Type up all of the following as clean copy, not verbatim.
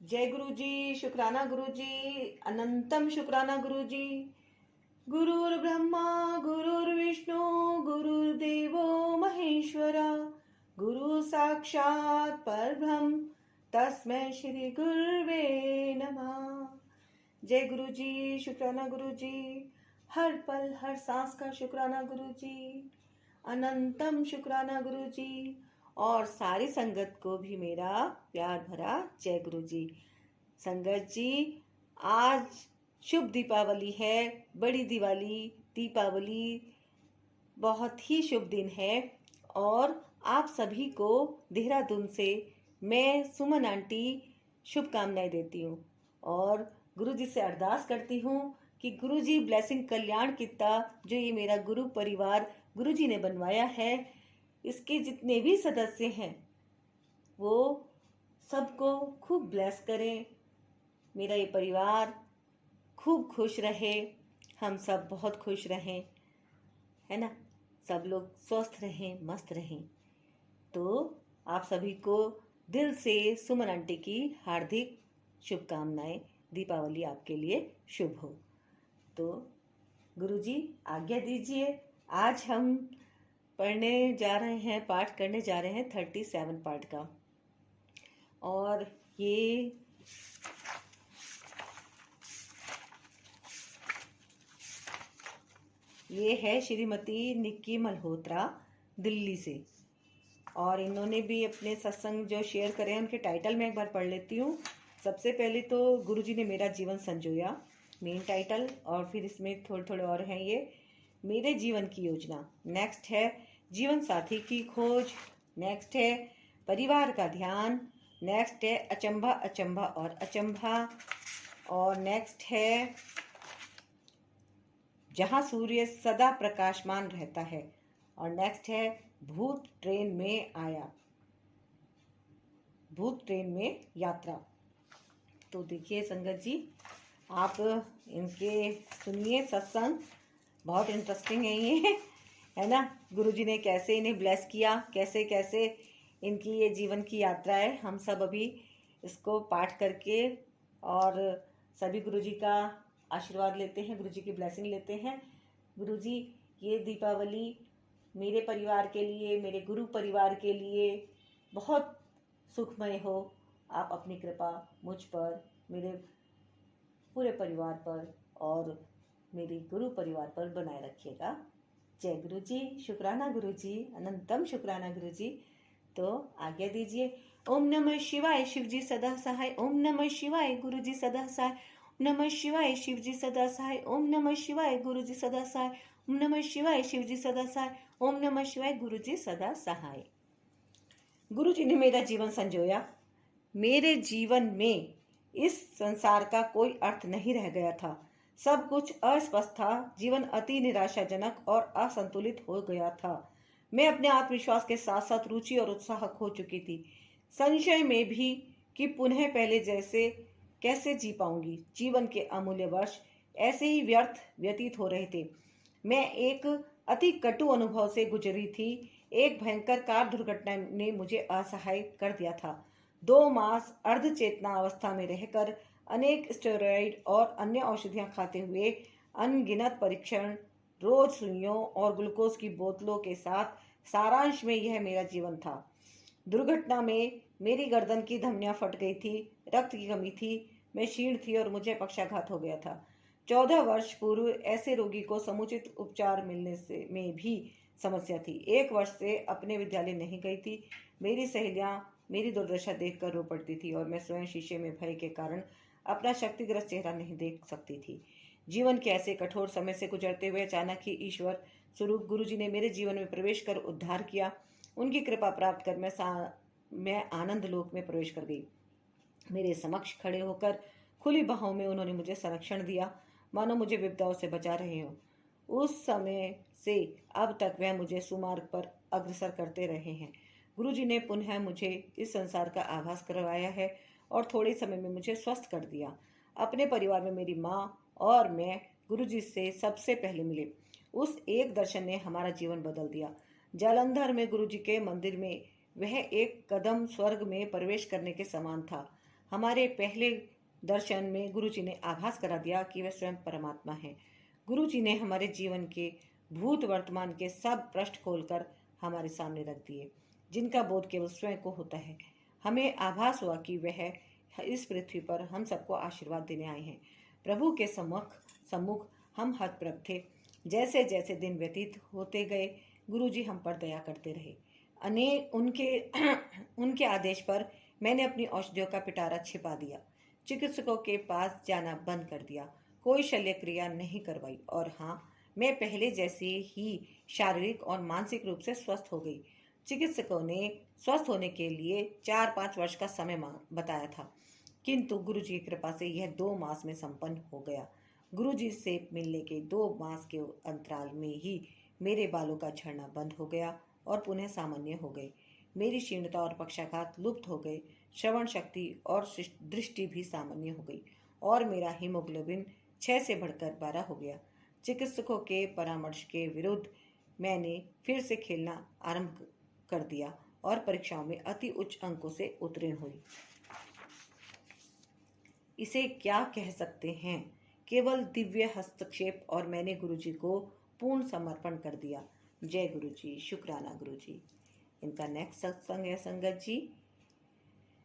जय गुरु जी, शुक्राना गुरु जी, अनंतम शुक्राना गुरु जी। गुरुर् ब्रह्मा गुरुर्विष्णु गुरुर्देवो महेश्वरा, गुरु साक्षात परब्रह्म तस्मै श्री गुरुवे नमः। जय गुरु जी, शुक्राना गुरु जी, हर पल हर सांस का शुक्राना गुरु जी, अनंतम शुक्राना गुरु जी। और सारी संगत को भी मेरा प्यार भरा जय गुरु जी। संगत जी, आज शुभ दीपावली है, बड़ी दिवाली, दीपावली बहुत ही शुभ दिन है। और आप सभी को देहरादून से मैं सुमन आंटी शुभकामनाएं देती हूँ और गुरु जी से अरदास करती हूँ कि गुरु जी ब्लेसिंग कल्याण कित्ता जो ये मेरा गुरु परिवार गुरु जी ने बनवाया है, इसके जितने भी सदस्य हैं वो सबको खूब ब्लेस करें। मेरा ये परिवार खूब खुश रहे, हम सब बहुत खुश रहें, है ना। सब लोग स्वस्थ रहें, मस्त रहें। तो आप सभी को दिल से सुमन आंटी की हार्दिक शुभकामनाएं। दीपावली आपके लिए शुभ हो। तो गुरुजी आज्ञा दीजिए, आज हम पढ़ने जा रहे हैं, पाठ करने जा रहे हैं 37 पाठ का। और ये है श्रीमती निक्की मल्होत्रा दिल्ली से। और इन्होंने भी अपने सत्संग जो शेयर करे हैं उनके टाइटल में एक बार पढ़ लेती हूँ। सबसे पहले तो गुरुजी ने मेरा जीवन संजोया, मेन टाइटल, और फिर इसमें थोड़े थोड़े और हैं। ये मेरे जीवन की योजना, नेक्स्ट है जीवन साथी की खोज, नेक्स्ट है परिवार का ध्यान, नेक्स्ट है अचंभा अचंभा और अचंभा, और नेक्स्ट है जहां सूर्य सदा प्रकाशमान रहता है, और नेक्स्ट है भूत ट्रेन में आया, भूत ट्रेन में यात्रा। तो देखिए संगत जी, आप इनके सुनिए सत्संग, बहुत इंटरेस्टिंग है ये, है ना। गुरुजी ने कैसे इन्हें ब्लेस किया, कैसे कैसे इनकी ये जीवन की यात्रा है। हम सब अभी इसको पाठ करके और सभी गुरुजी का आशीर्वाद लेते हैं, गुरुजी की ब्लेसिंग लेते हैं। गुरुजी, ये दीपावली मेरे परिवार के लिए, मेरे गुरु परिवार के लिए बहुत सुखमय हो। आप अपनी कृपा मुझ पर, मेरे पूरे परिवार पर और मेरे गुरु परिवार पर बनाए रखिएगा। जय गुरु जी, शुक्राना गुरु जी, अनंतम शुक्राना गुरु जी। तो आज्ञा दीजिए। ओम नमः शिवाय, शिव जी सदा सहाय। ओम नमः शिवाय, गुरु जी सदा सहाय। ओम नमः शिवाय, शिव जी सदा सहाय। ओम नमः शिवाय, गुरु जी सदा सहाय। ओम नमः शिवाय, शिव जी सदा सहाय। ओम नमः शिवाय, गुरु जी सदा सहाय। गुरु जी ने मेरा जीवन संजोया। मेरे जीवन में इस संसार का कोई अर्थ नहीं रह गया था। सब कुछ अस्पष्ट था, जीवन अति निराशाजनक और असंतुलित हो गया था। मैं अपने आत्मविश्वास के साथ साथ रुचि और उत्साह खो चुकी थी। संशय में भी कि पुनः पहले जैसे कैसे जी पाऊंगी। जीवन के अमूल्य वर्ष ऐसे ही व्यर्थ व्यतीत हो रहे थे। मैं एक अति कटु अनुभव से गुजरी थी। एक भयंकर कार दुर्घटना ने मुझे असहाय कर दिया था। 2 मास अर्धचेतना अवस्था में रहकर अनेक स्टेरॉइड और अन्य औषधियां खाते हुए, अनगिनत परीक्षण, रोज सुइयों और ग्लूकोज की बोतलों के साथ, सारांश में यह मेरा जीवन था। दुर्घटना में मेरी गर्दन की धमनियां फट गई थी, रक्त की कमी थी, मैं क्षीण थी और मुझे पक्षाघात हो गया था। 14 वर्ष पूर्व ऐसे रोगी को समुचित उपचार मिलने से में भी समस्या थी। 1 वर्ष से अपने विद्यालय नहीं गई थी। मेरी सहेलियां मेरी दुर्दशा देखकर रो पड़ती थी और मैं स्वयं शीशे में भय के कारण अपना शक्तिग्रस्त चेहरा नहीं देख सकती थी। जीवन के ऐसे कठोर समय से गुजरते हुए अचानक ही ईश्वर स्वरूप गुरुजी ने मेरे जीवन में प्रवेश कर उद्धार किया। उनकी कृपा प्राप्त कर मैं आनंद लोक में प्रवेश कर गई। मेरे समक्ष खड़े होकर खुली बाहों में उन्होंने मुझे संरक्षण दिया, मानो मुझे विपदाओं से बचा रहे हो। उस समय से अब तक वह मुझे सुमार्ग पर अग्रसर करते रहे हैं। गुरुजी ने पुनः मुझे इस संसार का आभास करवाया है और थोड़े समय में मुझे स्वस्थ कर दिया। अपने परिवार में मेरी माँ और मैं गुरुजी से सबसे पहले मिले। उस एक दर्शन ने हमारा जीवन बदल दिया। जालंधर में गुरुजी के मंदिर में वह एक कदम स्वर्ग में प्रवेश करने के समान था। हमारे पहले दर्शन में गुरुजी ने आभास करा दिया कि वह स्वयं परमात्मा है। गुरुजी ने हमारे जीवन के भूत वर्तमान के सब पृष्ठ खोलकर हमारे सामने रख दिए, जिनका बोध केवल स्वयं को होता है। हमें आभास हुआ कि वह इस पृथ्वी पर हम सबको आशीर्वाद देने आए हैं। प्रभु के सम्मुख हम हतप्रभ थे। जैसे जैसे दिन व्यतीत होते गए, गुरुजी हम पर दया करते रहे। अनेक उनके आदेश पर मैंने अपनी औषधियों का पिटारा छिपा दिया, चिकित्सकों के पास जाना बंद कर दिया, कोई शल्य क्रिया नहीं करवाई, और हाँ, मैं पहले जैसे ही शारीरिक और मानसिक रूप से स्वस्थ हो गई। चिकित्सकों ने स्वस्थ होने के लिए 4-5 वर्ष का समय बताया था, किंतु गुरुजी की कृपा से यह 2 मास में संपन्न हो गया। गुरुजी से मिलने के 2 मास के अंतराल में ही मेरे बालों का झड़ना बंद हो गया और पुनः सामान्य हो गए। मेरी क्षीणता और पक्षाघात लुप्त हो गए, श्रवण शक्ति और दृष्टि भी सामान्य हो गई, और मेरा हीमोग्लोबिन 6 से बढ़कर 12 हो गया। चिकित्सकों के परामर्श के विरुद्ध मैंने फिर से खेलना आरंभ कर दिया और परीक्षाओं में अति उच्च अंकों से उत्तीर्ण हुई। इसे क्या कह सकते हैं? केवल दिव्य हस्तक्षेप, और मैंने गुरुजी को पूर्ण समर्पण कर दिया। जय गुरुजी, शुक्राना गुरुजी। इनका नेक्स्ट सत्संग है संगत जी,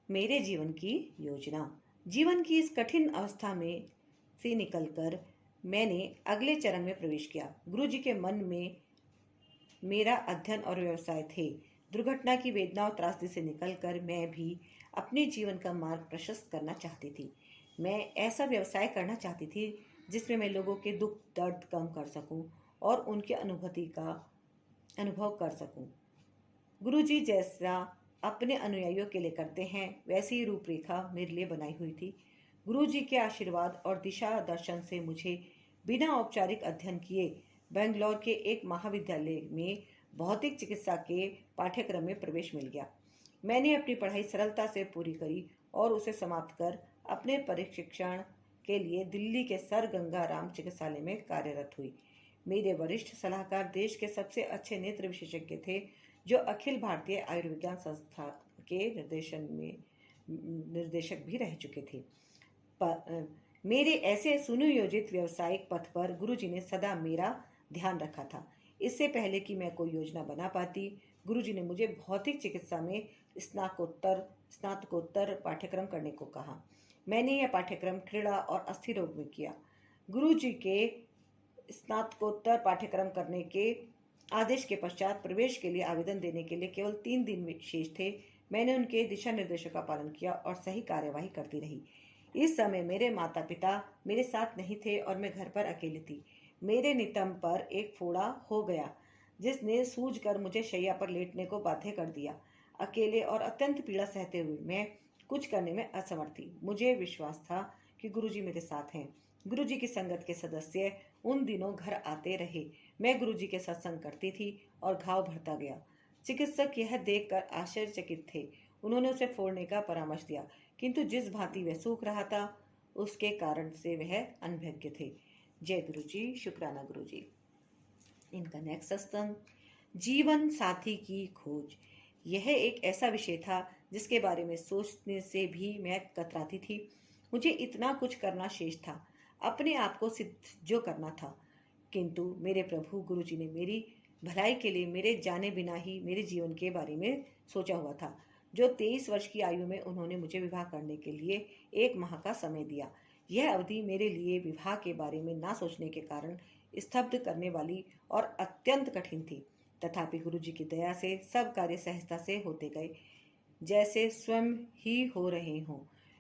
मेरे जीवन की योजना। जीवन की इस कठिन अवस्था में से निकलकर मैंने अगले चरण में प्रवेश किया। गुरुजी के मन में मेरा अध्ययन और व्यवसाय थे। दुर्घटना की वेदना और त्रासदी से निकलकर मैं भी अपने जीवन का मार्ग प्रशस्त करना चाहती थी। मैं ऐसा व्यवसाय करना चाहती थी जिसमें मैं लोगों के दुख दर्द कम कर सकूं और उनकी अनुभूति का अनुभव कर सकूं। गुरुजी जैसा अपने अनुयायियों के लिए करते हैं, वैसी ही रूपरेखा मेरे लिए बनाई हुई थी। गुरुजी के आशीर्वाद और दिशा दर्शन से मुझे बिना औपचारिक अध्ययन किए बेंगलोर के एक महाविद्यालय में भौतिक चिकित्सा के पाठ्यक्रम में प्रवेश मिल गया। मैंने अपनी पढ़ाई सरलता से पूरी करी और उसे समाप्त कर अपने प्रशिक्षण के लिए दिल्ली के सर गंगाराम चिकित्सालय में कार्यरत हुई। मेरे वरिष्ठ सलाहकार देश के सबसे अच्छे नेत्र विशेषज्ञ थे, जो अखिल भारतीय आयुर्विज्ञान संस्था के निर्देशक भी रह चुके थे। मेरे ऐसे सुनियोजित व्यावसायिक पथ पर गुरुजी ने सदा मेरा ध्यान रखा था। इससे पहले कि मैं कोई योजना बना पाती, गुरुजी ने मुझे भौतिक चिकित्सा में स्नातकोत्तर पाठ्यक्रम करने को कहा। मैंने यह पाठ्यक्रम क्रीड़ा और अस्थि रोग में किया। गुरुजी के स्नातकोत्तर पाठ्यक्रम करने के आदेश के पश्चात प्रवेश के लिए आवेदन देने के लिए केवल 3 दिन शेष थे। मैंने उनके दिशा निर्देशों का पालन किया और सही कार्यवाही करती रही। इस समय मेरे माता पिता मेरे साथ नहीं थे और मैं घर पर अकेली थी। मेरे नितंब पर एक फोड़ा हो गया, जिसने सूझकर मुझे शैया पर लेटने को बाध्य कर दिया। अकेले और अत्यंत पीड़ा सहते हुए मैं कुछ करने में असमर्थ थी। मुझे विश्वास था कि गुरुजी मेरे साथ हैं। गुरुजी की संगत के सदस्य उन दिनों घर आते रहे। मैं गुरुजी के सत्संग करती थी और घाव भरता गया। चिकित्सक यह देखकर आश्चर्यचकित थे। उन्होंने उसे फोड़ने का परामर्श दिया, किंतु जिस भांति वह सूख रहा था, उसके कारण से वह अनभिज्ञ थे। जय गुरुजी, शुक्राना गुरुजी। इनका नेक्स्ट सत्संग, जीवन साथी की खोज। यह एक ऐसा विषय था जिसके बारे में सोचने से भी मैं कतराती थी। मुझे इतना कुछ करना शेष था, अपने आप को सिद्ध जो करना था, किंतु मेरे प्रभु गुरुजी ने मेरी भलाई के लिए मेरे जाने बिना ही मेरे जीवन के बारे में सोचा हुआ था। जो 23 वर्ष की आयु में उन्होंने मुझे विवाह करने के लिए 1 माह का समय दिया। यह अवधि मेरे लिए विवाह के बारे में ना सोचने के कारण स्तब्ध करने वाली और अत्यंत कठिन थी। तथापि गुरुजी की दया से सब कार्य सहजता से होते गए, जैसे स्वयं ही हो रहे हों।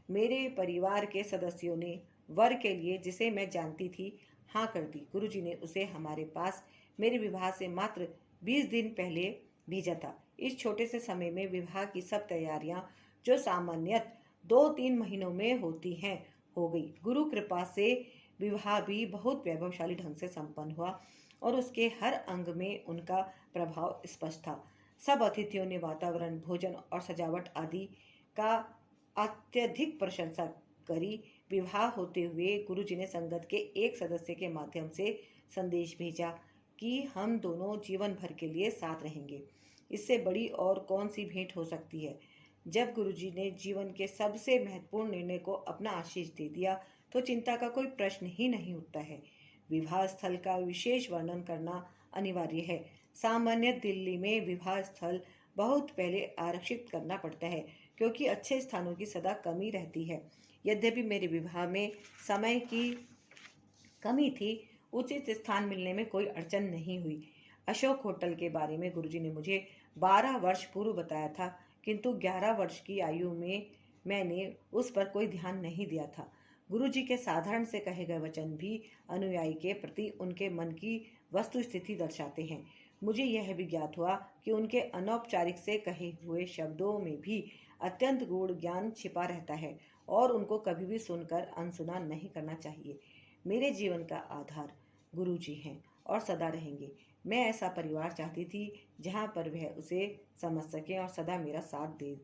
मेरे परिवार के सदस्यों ने वर के लिए, जिसे मैं जानती थी, हाँ कर दी। गुरुजी ने उसे हमारे पास मेरे विवाह से मात्र 20 दिन पहले भेजा था। इस छोटे से समय में विवाह की सब तैयारियां, जो सामान्यतः 2-3 महीनों में होती हैं, हो गई। गुरु कृपा से विवाह भी बहुत वैभवशाली ढंग से संपन्न हुआ और उसके हर अंग में उनका प्रभाव स्पष्ट था। सब अतिथियों ने वातावरण, भोजन और सजावट आदि का अत्यधिक प्रशंसा करी। विवाह होते हुए गुरुजी ने संगत के एक सदस्य के माध्यम से संदेश भेजा कि हम दोनों जीवन भर के लिए साथ रहेंगे। इससे बड़ी और कौन सी भेंट हो सकती है। जब गुरुजी ने जीवन के सबसे महत्वपूर्ण निर्णय को अपना आशीष दे दिया तो चिंता का कोई प्रश्न ही नहीं उठता है। विवाह स्थल का विशेष वर्णन करना अनिवार्य है। सामान्य दिल्ली में विवाह स्थल बहुत पहले आरक्षित करना पड़ता है क्योंकि अच्छे स्थानों की सदा कमी रहती है। यद्यपि मेरे विवाह में समय की कमी थी, उचित स्थान मिलने में कोई अड़चन नहीं हुई। अशोक होटल के बारे में गुरुजी ने मुझे 12 वर्ष पूर्व बताया था, किंतु 11 वर्ष की आयु में मैंने उस पर कोई ध्यान नहीं दिया था। गुरुजी के साधारण से कहे गए वचन भी अनुयायी के प्रति उनके मन की वस्तु स्थिति दर्शाते हैं। मुझे यह भी ज्ञात हुआ कि उनके अनौपचारिक से कहे हुए शब्दों में भी अत्यंत गूढ़ ज्ञान छिपा रहता है और उनको कभी भी सुनकर अनसुना नहीं करना चाहिए। मेरे जीवन का आधार गुरुजी हैं और सदा रहेंगे। मैं ऐसा परिवार चाहती थी जहाँ पर वह उसे समझ सके और सदा मेरा साथ दे।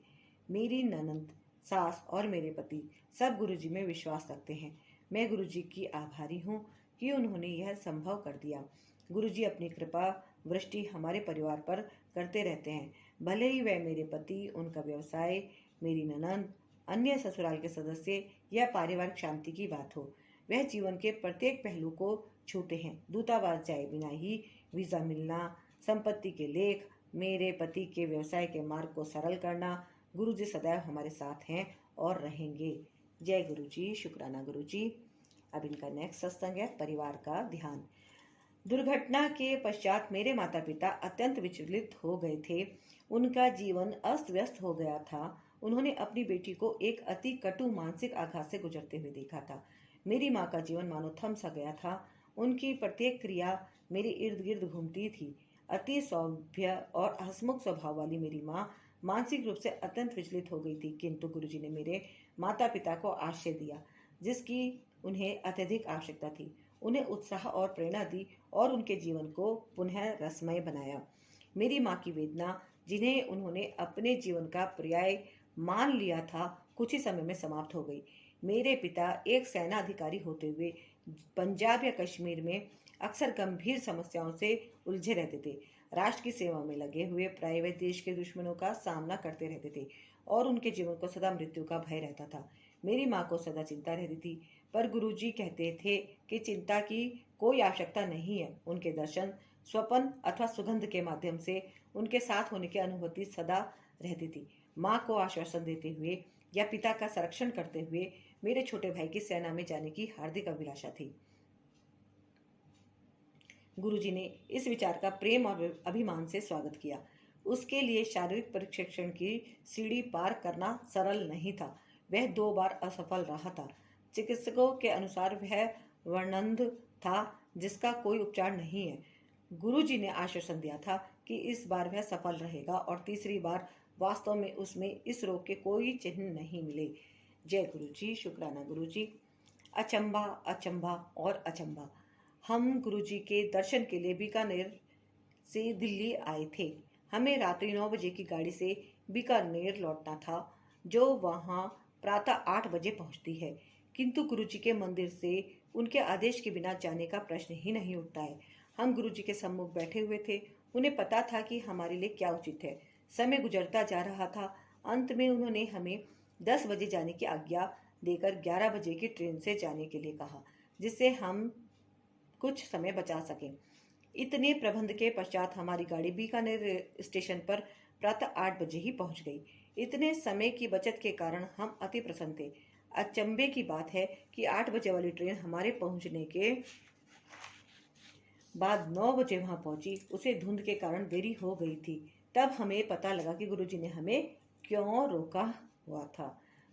मेरी ननद, सास और मेरे पति सब गुरुजी में विश्वास रखते हैं। मैं गुरुजी की आभारी हूँ कि उन्होंने यह संभव कर दिया। गुरुजी अपनी कृपा वृष्टि हमारे परिवार पर करते रहते हैं, भले ही वह मेरे पति, उनका व्यवसाय, मेरी ननद, अन्य ससुराल के सदस्य या पारिवारिक शांति की बात हो। वह जीवन के प्रत्येक पहलू को छूते हैं। दूतावास जाए बिना ही वीजा मिलना, संपत्ति के लेख, मेरे पति के व्यवसाय के मार्ग को सरल करना। गुरुजी सदैव हमारे साथ हैं और रहेंगे। जय गुरुजी। शुक्राना गुरुजी। अब इनका नेक्स्ट सत्संग है परिवार का ध्यान। दुर्घटना के पश्चात मेरे माता पिता अत्यंत विचलित हो गए थे। उनका जीवन अस्त व्यस्त हो गया था। उन्होंने अपनी बेटी को एक अति कटु मानसिक आघात से गुजरते हुए देखा था। मेरी माँ का जीवन मानो थम सा गया था। उनकी प्रत्येक क्रिया मेरे इर्द गिर्द घूमती थी। अति सौम्य और हंसमुख स्वभाव वाली मेरी माँ मानसिक रूप से अत्यंत विचलित हो गई थी, किंतु गुरुजी ने मेरे माता पिता को आश्रय दिया जिसकी उन्हें अत्यधिक आवश्यकता थी। उन्हें उत्साह और प्रेरणा दी और उनके जीवन को पुनः रसमय बनाया। मेरी माँ की वेदना, जिन्हें उन्होंने अपने जीवन का पर्याय मान लिया था, कुछ ही समय में समाप्त हो गई। मेरे पिता एक सेना अधिकारी होते हुए पंजाब या कश्मीर में अक्सर गंभीर समस्याओं से उलझे रहते थे। राष्ट्र की सेवा में लगे हुए प्राइवेट देश के दुश्मनों का सामना करते रहते थे और उनके जीवन को सदा मृत्यु का भय रहता था। मेरी माँ को सदा चिंता रहती थी, पर गुरुजी कहते थे कि चिंता की कोई आवश्यकता नहीं है। उनके दर्शन, स्वप्न अथवा सुगंध के माध्यम से उनके साथ होने की अनुभूति सदा रहती थी। माँ को आश्वासन देते हुए या पिता का संरक्षण करते हुए मेरे छोटे भाई की सेना में जाने की हार्दिक अभिलाषा थी। गुरुजी ने इस विचार का प्रेम और अभिमान से स्वागत किया। उसके लिए शारीरिक प्रशिक्षण की सीढ़ी पार करना सरल नहीं था। वह 2 बार असफल रहा था। चिकित्सकों के अनुसार वह वर्णंद था जिसका कोई उपचार नहीं है। गुरुजी ने आश्वासन दिया था कि इस बार वह सफल रहेगा और तीसरी बार वास्तव में उसमें इस रोग के कोई चिन्ह नहीं मिले। जय गुरुजी। शुक्राना गुरुजी। अचंभा, अचंभा और अचंभा। हम गुरुजी के दर्शन के लिए बीकानेर से दिल्ली आए थे। हमें रात्रि 9 बजे की गाड़ी से बीकानेर लौटना था, जो वहां प्रातः 8 बजे पहुंचती है, किंतु गुरुजी के मंदिर से उनके आदेश के बिना जाने का प्रश्न ही नहीं उठता है। हम गुरुजी के सम्मुख बैठे हुए थे। उन्हें पता था कि हमारे लिए क्या उचित है। समय गुजरता जा रहा था। अंत में उन्होंने हमें 10 बजे जाने की आज्ञा देकर 11 बजे की ट्रेन से जाने के लिए कहा, जिससे हम कुछ समय बचा सकें। इतने प्रबंध के पश्चात हमारी गाड़ी बीकानेर स्टेशन पर प्रातः 8 बजे ही पहुंच गई। इतने समय की बचत के कारण हम अति प्रसन्न थे। अचंभे की बात है कि 8 बजे वाली ट्रेन हमारे पहुंचने के बाद 9 बजे वहां पहुंची। उसे धुंध के कारण देरी हो गई थी। तब हमें पता लगा कि गुरुजी ने हमें क्यों रोका हुआ था।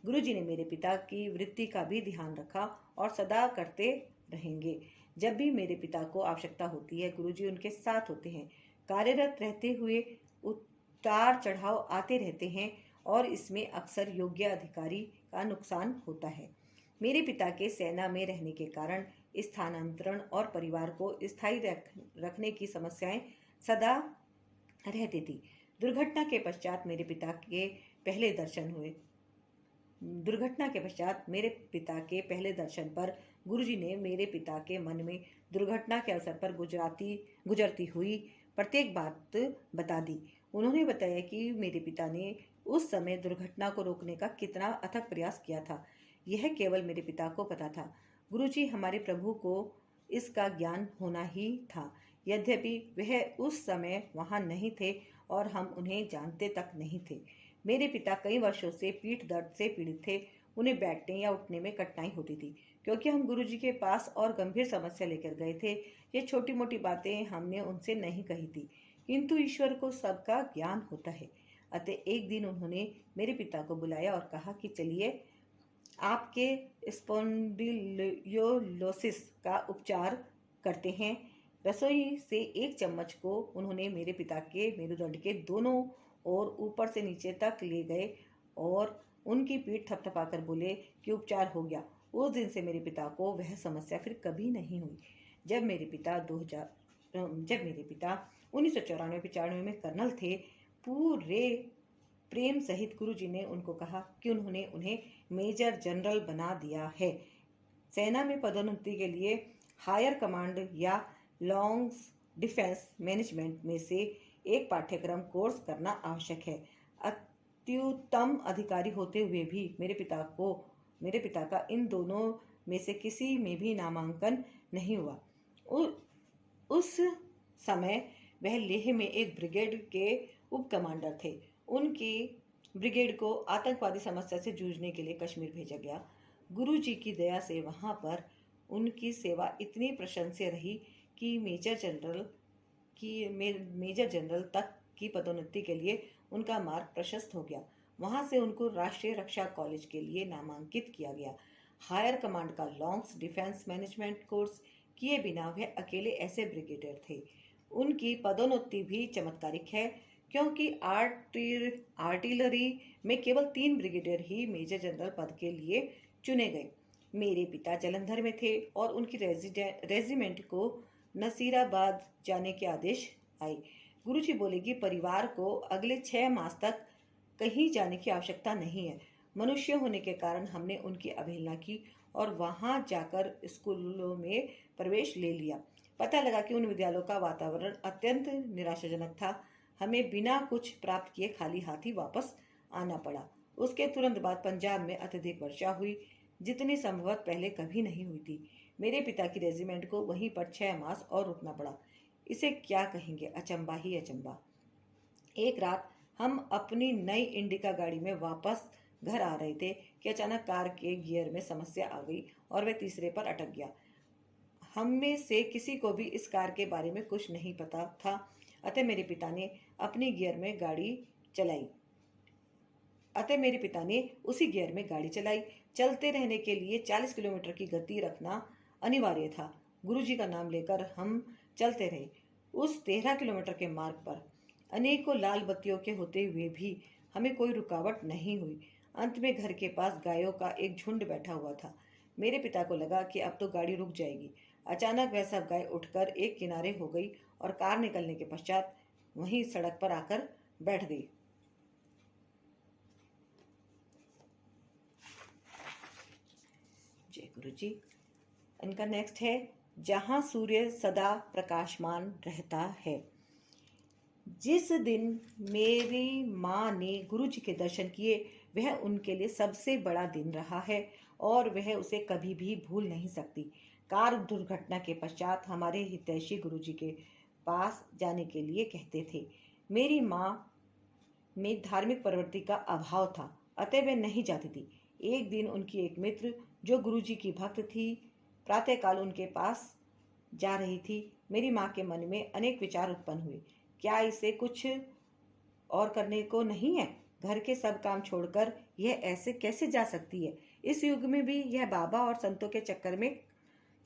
गुरुजी ने मेरे पिता की वृत्ति का भी ध्यान रखा और सदा करते रहेंगे। जब भी मेरे पिता को आवश्यकता होती है, गुरुजी उनके साथ होते हैं। कार्यरत रहते हुए उतार चढ़ाव आते रहते हैं और इसमें अक्सर योग्य अधिकारी का नुकसान होता है। मेरे पिता के सेना में रहने के कारण स्थानांतरण और परिवार को स्थायी रखने की समस्याएं सदा रहती थी। दुर्घटना के पश्चात मेरे पिता के पहले दर्शन पर गुरुजी ने मेरे पिता के मन में दुर्घटना के अवसर पर गुजरती हुई प्रत्येक बात बता दी। उन्होंने बताया कि मेरे पिता ने उस समय दुर्घटना को रोकने का कितना अथक प्रयास किया था, यह केवल मेरे पिता को पता था। गुरुजी, हमारे प्रभु को इसका ज्ञान होना ही था, यद्यपि वह उस समय वहां नहीं थे और हम उन्हें जानते तक नहीं थे। मेरे पिता कई वर्षों से पीठ दर्द से पीड़ित थे। उन्हें बैठने या उठने में कठिनाई होती थी, क्योंकि हम गुरुजी के पास और गंभीर समस्या लेकर गए थे। ये छोटी मोटी बातें हमने उनसे नहीं कही थी, किंतु ईश्वर को सबका ज्ञान होता है। अतः एक दिन उन्होंने मेरे पिता को बुलाया और कहा कि चलिए आपके स्पॉन्डिलोसिस का उपचार करते हैं। रसोई से एक चम्मच को उन्होंने मेरे पिता के मेरुदंड के दोनों ओर ऊपर से नीचे तक ले गए और उनकी पीठ थपथपाकर बोले कि उपचार हो गया। उस दिन से मेरे पिता को वह समस्या फिर कभी नहीं हुई। जब मेरे पिता 1994-95 में कर्नल थे, पूरे प्रेम सहित गुरुजी ने उनको कहा कि उन्होंने उन्हें मेजर जनरल बना दिया है। सेना में पदोन्नति के लिए हायर कमांड या लॉन्ग डिफेंस मैनेजमेंट में से एक पाठ्यक्रम कोर्स करना आवश्यक है। अत्युत्तम अधिकारी होते हुए भी मेरे पिता का इन दोनों में से किसी में भी नामांकन नहीं हुआ। उस समय वह लेह में एक ब्रिगेड के उप कमांडर थे। उनकी ब्रिगेड को आतंकवादी समस्या से जूझने के लिए कश्मीर भेजा गया। गुरुजी की दया से वहां पर उनकी सेवा इतनी प्रशंसनीय रही कि मेजर जनरल तक की पदोन्नति के लिए उनका मार्ग प्रशस्त हो गया। वहां से उनको राष्ट्रीय रक्षा कॉलेज के लिए नामांकित किया गया। हायर कमांड का लॉन्ग डिफेंस मैनेजमेंट कोर्स किए बिना वह अकेले ऐसे ब्रिगेडियर थे। उनकी पदोन्नति भी चमत्कारिक है, क्योंकि आर्टिलरी में केवल 3 ब्रिगेडियर ही मेजर जनरल पद के लिए चुने गए। मेरे पिता जलंधर में थे और उनकी रेजिमेंट को नसीराबाद जाने के आदेश आए। गुरुजी बोले कि परिवार को अगले 6 मास तक कहीं जाने की आवश्यकता नहीं है। मनुष्य होने के कारण हमने उनकी अवहेलना की और वहां जाकर स्कूलों में प्रवेश ले लिया। पता लगा कि उन विद्यालयों का वातावरण अत्यंत निराशाजनक था। हमें बिना कुछ प्राप्त किए खाली हाथ ही वापस आना पड़ा। उसके तुरंत बाद पंजाब में अत्यधिक वर्षा हुई, जितनी संभवतः पहले कभी नहीं हुई थी। मेरे पिता की रेजिमेंट को वहीं पर 6 मास और रुकना पड़ा। इसे क्या कहेंगे, अचंबा ही अचंबा। एक रात हम अपनी नई इंडिका गाड़ी में वापस घर आ रहे थे कि अचानक कार के गियर में समस्या आ गई और वह तीसरे पर अटक गया। हम में से किसी को भी इस कार के बारे में कुछ नहीं पता था। अतः मेरे पिता ने उसी गियर में गाड़ी चलाई। चलते रहने के लिए 40 किलोमीटर की गति रखना अनिवार्य था। गुरुजी का नाम लेकर हम चलते रहे। उस 13 किलोमीटर के मार्ग पर अनेकों लाल बत्तियों के होते हुए भी हमें कोई रुकावट नहीं हुई। अंत में घर के पास गायों का एक झुंड बैठा हुआ था। मेरे पिता को लगा कि अब तो गाड़ी रुक जाएगी। अचानक वह सब गाय उठकर एक किनारे हो गई और कार निकलने के पश्चात वहीं सड़क पर आकर बैठ गई। जय गुरु जी। इनका नेक्स्ट है, जहां सूर्य सदा प्रकाशमान रहता है। जिस दिन मेरी माँ ने गुरु जी के दर्शन किए, वह उनके लिए सबसे बड़ा दिन रहा है और वह उसे कभी भी भूल नहीं सकती। कार दुर्घटना के पश्चात हमारे हितैषी गुरु जी के पास जाने के लिए कहते थे। मेरी माँ में धार्मिक प्रवृत्ति का अभाव था, अतः वे नहीं जाती थी। एक दिन उनकी एक मित्र जो गुरु जी की भक्त थी, प्रातःकाल उनके पास जा रही थी। मेरी माँ के मन में अनेक विचार उत्पन्न हुए। क्या इसे कुछ और करने को नहीं है? घर के सब काम छोड़कर यह ऐसे कैसे जा सकती है? इस युग में भी यह बाबा और संतों के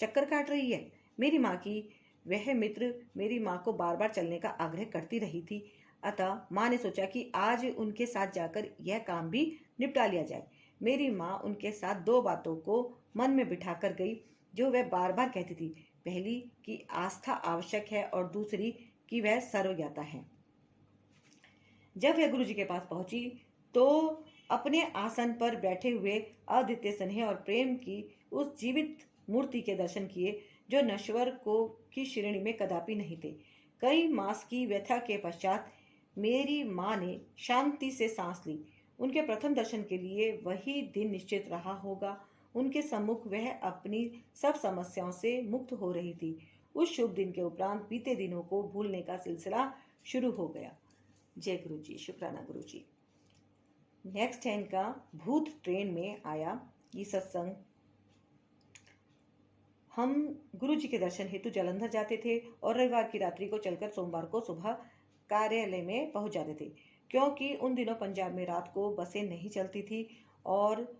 चक्कर काट रही है। मेरी माँ की वह मित्र मेरी माँ को बार बार चलने का आग्रह करती रही थी। अतः माँ ने सोचा कि आज उनके साथ जाकर यह काम भी निपटा लिया जाए। मेरी माँ उनके साथ 2 बातों को मन में बिठा कर गई जो वह बार बार कहती थी। पहली कि आस्था आवश्यक है और दूसरी कि वह सर्वज्ञता है। जब वह गुरु जी के पास पहुंची तो अपने आसन पर बैठे हुए अद्वितीय स्नेह और प्रेम की उस जीवित मूर्ति के दर्शन किए जो नश्वर को की श्रेणी में कदापि नहीं थे। कई मास की व्यथा के पश्चात मेरी माँ ने शांति से सांस ली। उनके प्रथम दर्शन के लिए वही दिन निश्चित रहा होगा। उनके सम्मुख वह अपनी सब समस्याओं से मुक्त हो रही थी। उस शुभ दिन के उपरांत बीते दिनों को भूलने का सिलसिला शुरू हो गया। जय गुरु जी, शुक्राना गुरु जी। नेक्स्ट है इनका भूत ट्रेन में आया ये सत्संग। हम गुरु जी के दर्शन हेतु जालंधर जाते थे और रविवार की रात्रि को चलकर सोमवार को सुबह कार्यालय में पहुंच जाते थे, क्योंकि उन दिनों पंजाब में रात को बसें नहीं चलती थी और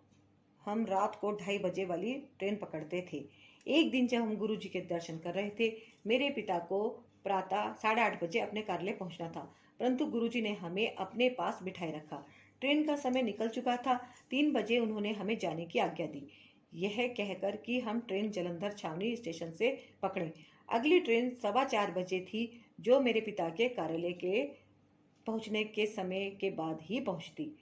हम रात को 2:30 बजे वाली ट्रेन पकड़ते थे। एक दिन जब हम गुरु जी के दर्शन कर रहे थे, मेरे पिता को प्रातः 8:30 बजे अपने कार्यालय पहुंचना था, परंतु गुरु जी ने हमें अपने पास बिठाए रखा। ट्रेन का समय निकल चुका था। 3 बजे उन्होंने हमें जाने की आज्ञा दी, यह कहकर कि हम ट्रेन जालंधर छावनी स्टेशन से पकड़ें। अगली ट्रेन 4:15 बजे थी, जो मेरे पिता के कार्यालय के पहुंचने के समय के बाद ही पहुंचती।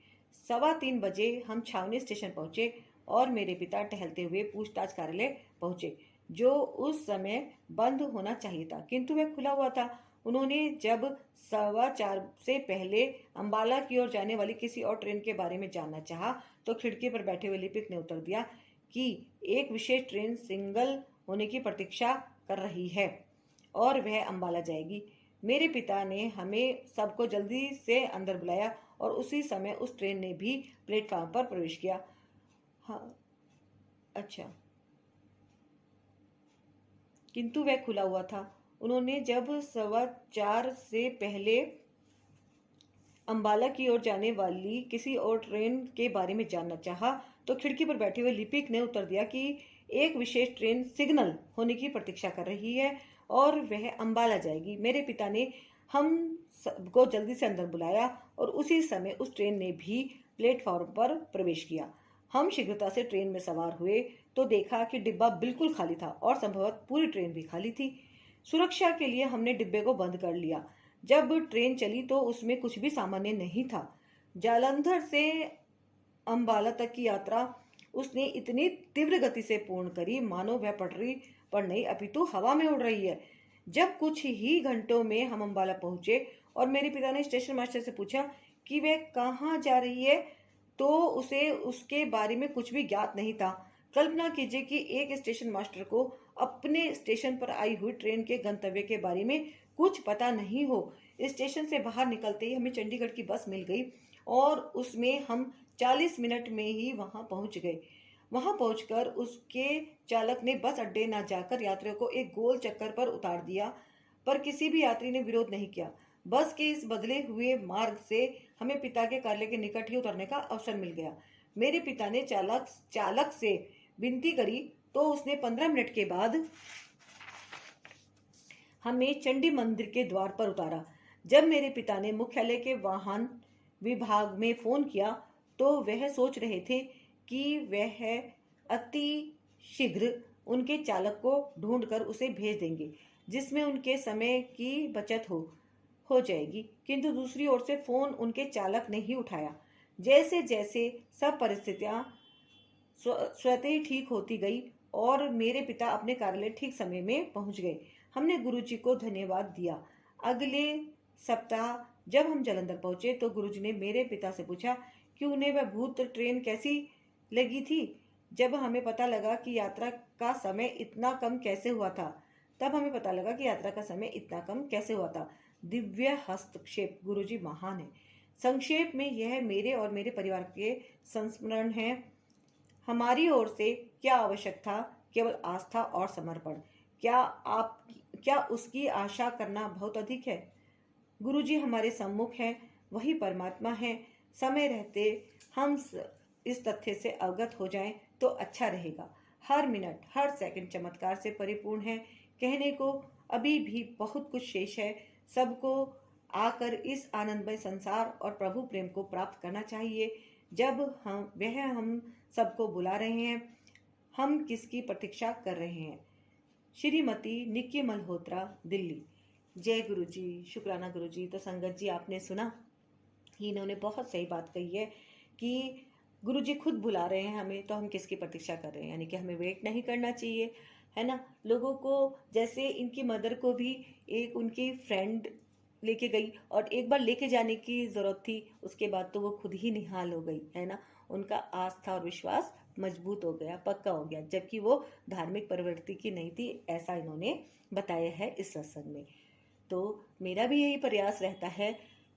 3:15 बजे हम छावनी स्टेशन पहुंचे और मेरे पिता टहलते हुए पूछताछ कार्यालय पहुंचे, जो उस समय बंद होना चाहिए था, किंतु वह खुला हुआ था। उन्होंने जब 4:15 से पहले अंबाला की ओर जाने वाली किसी और ट्रेन के बारे में जानना चाहा, तो खिड़की पर बैठे हुए लिपिक ने उत्तर दिया कि एक विशेष ट्रेन सिंगल होने की प्रतीक्षा कर रही है और वह अंबाला जाएगी। मेरे पिता ने हमें सबको जल्दी से अंदर बुलाया और उसी समय उस ट्रेन ने भी प्लेटफॉर्म पर प्रवेश किया। हाँ, अच्छा, किंतु वह खुला हुआ था। उन्होंने जब 4:15 से पहले अंबाला की ओर जाने वाली किसी और ट्रेन के बारे में जानना चाहा, तो खिड़की पर बैठे हुए लिपिक ने उत्तर दिया कि एक विशेष ट्रेन सिग्नल होने की प्रतीक्षा कर रही है और वह अंबाला जाएगी। मेरे पिता ने हम सबको जल्दी से अंदर बुलाया और उसी समय उस ट्रेन ने भी प्लेटफॉर्म पर प्रवेश किया। हम शीघ्रता से ट्रेन में सवार हुए तो देखा कि डिब्बा बिल्कुल खाली था और संभवतः पूरी ट्रेन भी खाली थी। सुरक्षा के लिए हमने डिब्बे को बंद कर लिया। जब ट्रेन चली तो उसमें कुछ भी सामान्य नहीं था। जालंधर से अंबाला तक की यात्रा उसने इतनी तीव्र गति से पूर्ण करी मानो वह पटरी पर नहीं अपितु हवा में उड़ रही है। जब कुछ ही घंटों में हम अंबाला पहुंचे और मेरे पिता ने स्टेशन मास्टर से पूछा कि वह कहाँ जा रही है, तो उसे उसके बारे में कुछ भी ज्ञात नहीं था। कल्पना कीजिए कि एक स्टेशन मास्टर को अपने स्टेशन पर आई हुई ट्रेन के गंतव्य के बारे में कुछ पता नहीं हो। स्टेशन से बाहर निकलते ही हमें चंडीगढ़ की बस मिल गई और उसमें हम 40 मिनट में ही वहां पहुंच गए। वहां पहुंचकर उसके चालक ने बस अड्डे न जाकर यात्रियों को एक गोल चक्कर पर उतार दिया, पर किसी भी यात्री ने विरोध नहीं किया। बस के इस बदले हुए मार्ग से हमें पिता के कार्यालय के निकट ही उतरने का अवसर मिल गया। मेरे पिता ने चालक से विनती करी तो उसने 15 मिनट के बाद हमें चंडी मंदिर के द्वार पर उतारा। जब मेरे पिता ने मुख्यालय के वाहन विभाग में फोन किया तो वह सोच रहे थे कि वह अति शीघ्र उनके चालक को ढूंढकर उसे भेज देंगे, जिसमें उनके समय की बचत हो जाएगी, किंतु दूसरी ओर से फोन उनके चालक ने ही उठाया। जैसे जैसे सब परिस्थितियां स्वतः ही ठीक होती गई और मेरे पिता अपने कार्यालय ठीक समय में पहुंच गए। हमने गुरुजी को धन्यवाद दिया। अगले सप्ताह जब हम जालंधर पहुंचे तो गुरुजी ने मेरे पिता से पूछा कि उन्हें वह भूत ट्रेन कैसी लगी थी। जब हमें पता लगा कि यात्रा का समय इतना कम कैसे हुआ था, दिव्य हस्तक्षेप, गुरुजी महान है। संक्षेप में यह मेरे और मेरे परिवार के संस्मरण है। हमारी ओर से क्या आवश्यक था? केवल आस्था और समर्पण। क्या उसकी आशा करना बहुत अधिक है? गुरुजी हमारे सम्मुख हैं, वही परमात्मा है। समय रहते हम इस तथ्य से अवगत हो जाएं तो अच्छा रहेगा। हर मिनट हर सेकंड चमत्कार से परिपूर्ण है। कहने को अभी भी बहुत कुछ शेष है। सबको आकर इस आनंदमय संसार और प्रभु प्रेम को प्राप्त करना चाहिए। जब हम सबको बुला रहे हैं, हम किसकी प्रतीक्षा कर रहे हैं? श्रीमती निक्की मल्होत्रा, दिल्ली। जय गुरु जी, शुक्राना गुरु जी। तो संगत जी, आपने सुना, इन्होंने बहुत सही बात कही है कि गुरु जी खुद बुला रहे हैं हमें, तो हम किसकी प्रतीक्षा कर रहे हैं? यानी कि हमें वेट नहीं करना चाहिए, है ना। लोगों को, जैसे इनकी मदर को भी एक उनकी फ्रेंड लेके गई, और एक बार लेके जाने की ज़रूरत थी, उसके बाद तो वो खुद ही निहाल हो गई, है ना। उनका आस्था और विश्वास मजबूत हो गया, पक्का हो गया, जबकि वो धार्मिक प्रवृत्ति की नहीं थी, ऐसा इन्होंने बताया है इस सत्संग में। तो मेरा भी यही प्रयास रहता है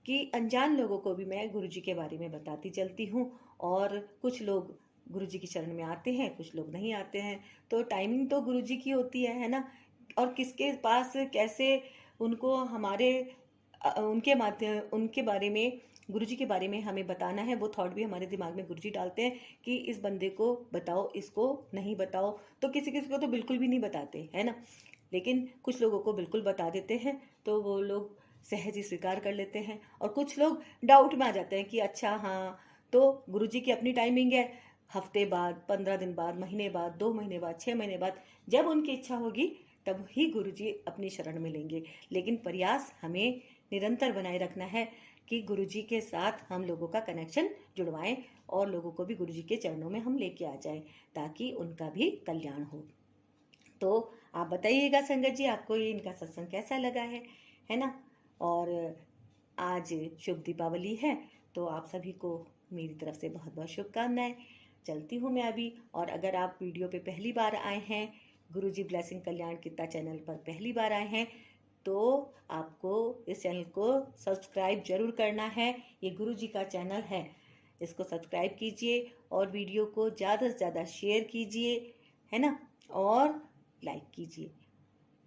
कि अनजान लोगों को भी मैं गुरु जी के बारे में बताती चलती हूँ। और कुछ लोग गुरु जी की शरण में आते हैं, कुछ लोग नहीं आते हैं, तो टाइमिंग तो गुरु जी की होती है ना। और किसके पास कैसे उनको हमारे उनके माध्यम उनके बारे में, गुरु जी के बारे में हमें बताना है, वो थॉट भी हमारे दिमाग में गुरु जी डालते हैं कि इस बंदे को बताओ, इसको नहीं बताओ। तो किसी किसी को तो बिल्कुल भी नहीं बताते, है ना। लेकिन कुछ लोगों को बिल्कुल बता देते हैं, तो वो लोग सहज ही स्वीकार कर लेते हैं। और कुछ लोग डाउट में आ जाते हैं कि अच्छा हाँ, तो गुरु जी की अपनी टाइमिंग है, हफ्ते बाद, 15 दिन बाद, महीने बाद, 2 महीने बाद, 6 महीने बाद, जब उनकी इच्छा होगी तब ही गुरु जी अपनी शरण में लेंगे। लेकिन प्रयास हमें निरंतर बनाए रखना है कि गुरु जी के साथ हम लोगों का कनेक्शन जुड़वाएं, और लोगों को भी गुरु जी के चरणों में हम लेके आ जाएं, ताकि उनका भी कल्याण हो। तो आप बताइएगा संगत जी, आपको ये इनका सत्संग कैसा लगा है ना। और आज शुभ दीपावली है, तो आप सभी को मेरी तरफ से बहुत बहुत शुभकामनाएं। चलती हूँ मैं अभी। और अगर आप वीडियो पे पहली बार आए हैं, गुरुजी ब्लेसिंग कल्याण कीर्ता चैनल पर पहली बार आए हैं, तो आपको इस चैनल को सब्सक्राइब जरूर करना है। ये गुरुजी का चैनल है, इसको सब्सक्राइब कीजिए और वीडियो को ज़्यादा से ज़्यादा शेयर कीजिए, है ना, और लाइक कीजिए,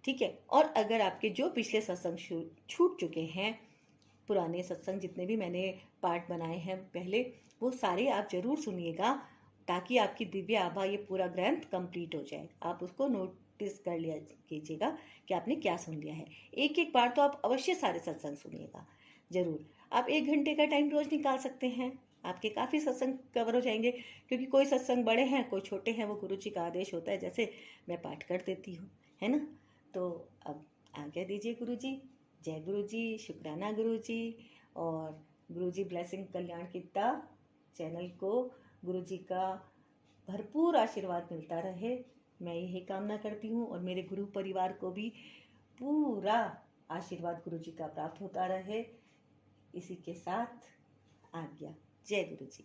ठीक है। और अगर आपके जो पिछले सत्संग छूट चुके हैं, पुराने सत्संग जितने भी मैंने पार्ट बनाए हैं पहले, वो सारे आप जरूर सुनिएगा, ताकि आपकी दिव्य आभा, ये पूरा ग्रंथ कंप्लीट हो जाए। आप उसको नोटिस कर लिया कीजिएगा कि आपने क्या सुन लिया है। एक एक बार तो आप अवश्य सारे सत्संग सुनिएगा जरूर। आप 1 घंटे का टाइम रोज निकाल सकते हैं, आपके काफ़ी सत्संग कवर हो जाएंगे, क्योंकि कोई सत्संग बड़े हैं, कोई छोटे हैं, वो गुरु जी का आदेश होता है, जैसे मैं पाठ कर देती हूँ, है ना। तो अब आज्ञा दीजिए गुरु जी। जय गुरु जी, शुक्राना गुरु जी। और गुरु जी ब्लेसिंग कल्याण कीर्ता चैनल को गुरु जी का भरपूर आशीर्वाद मिलता रहे, मैं यही कामना करती हूँ। और मेरे गुरु परिवार को भी पूरा आशीर्वाद गुरु जी का प्राप्त होता रहे। इसी के साथ आज्ञा। जय गुरु जी।